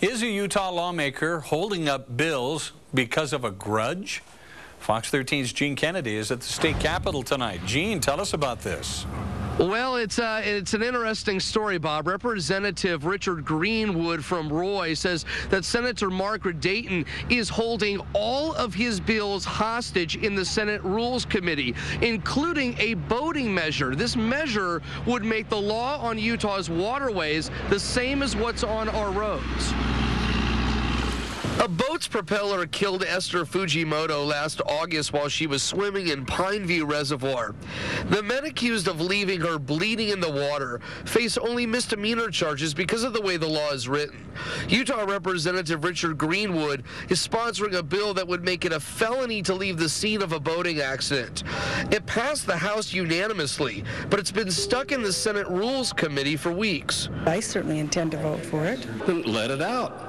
Is a Utah lawmaker holding up bills because of a grudge? Fox 13's Gene Kennedy is at the state capitol tonight. Gene, tell us about this. Well, it's an interesting story, Bob. Representative Richard Greenwood from Roy says that Senator Margaret Dayton is holding all of his bills hostage in the Senate Rules Committee, including a boating measure. This measure would make the law on Utah's waterways the same as what's on our roads. A boat's propeller killed Esther Fujimoto last August while she was swimming in Pineview Reservoir. The men accused of leaving her bleeding in the water face only misdemeanor charges because of the way the law is written. Utah Representative Richard Greenwood is sponsoring a bill that would make it a felony to leave the scene of a boating accident. It passed the House unanimously, but it's been stuck in the Senate Rules Committee for weeks. I certainly intend to vote for it. Then let it out.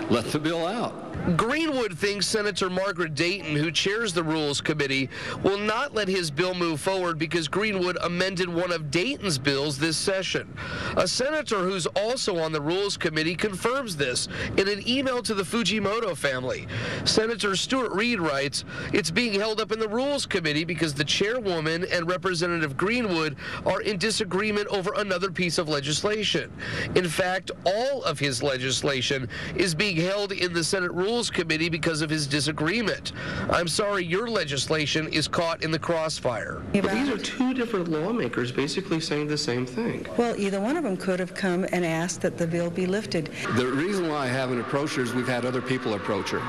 Let the bill out. Greenwood thinks Senator Margaret Dayton, who chairs the Rules Committee, will not let his bill move forward because Greenwood amended one of Dayton's bills this session. A senator who's also on the Rules Committee confirms this in an email to the Fujimoto family. Senator Stuart Reed writes, "It's being held up in the Rules Committee because the chairwoman and Representative Greenwood are in disagreement over another piece of legislation. In fact, all of his legislation is being held in the Senate Rules Committee because of his disagreement. I'm sorry, your legislation is caught in the crossfire." But these are two different lawmakers basically saying the same thing. Well, either one of them could have come and asked that the bill be lifted. The reason why I haven't approached her is we've had other people approach her.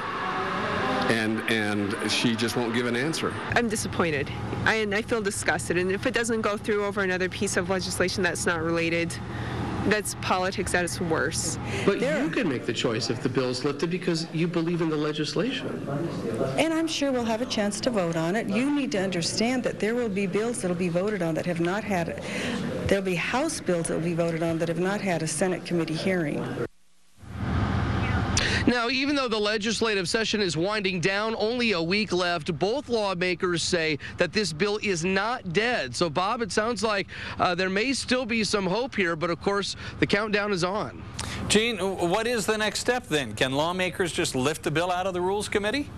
And she just won't give an answer. I'm disappointed, and I feel disgusted. And if it doesn't go through over another piece of legislation that's not related, that's politics at its worst. But you can make the choice if the bill is lifted because you believe in the legislation. And I'm sure we'll have a chance to vote on it. You need to understand that there will be bills that will be voted on that have not had, there'll be House bills that will be voted on that have not had a Senate committee hearing. Now, even though the legislative session is winding down, only a week left, both lawmakers say that this bill is not dead. So, Bob, it sounds like there may still be some hope here, but of course, the countdown is on. Gene, what is the next step then? Can lawmakers just lift the bill out of the Rules Committee?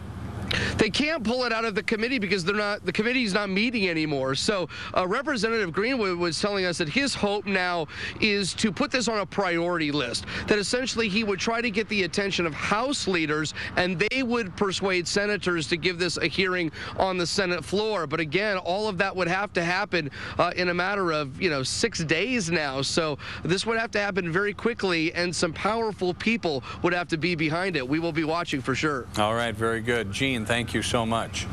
They can't pull it out of the committee because the committee's not meeting anymore. So Representative Greenwood was telling us that his hope now is to put this on a priority list, that essentially he would try to get the attention of House leaders and they would persuade senators to give this a hearing on the Senate floor. But again, all of that would have to happen in a matter of 6 days now. So this would have to happen very quickly, and some powerful people would have to be behind it. We will be watching for sure. All right, very good. Gene, thank you so much.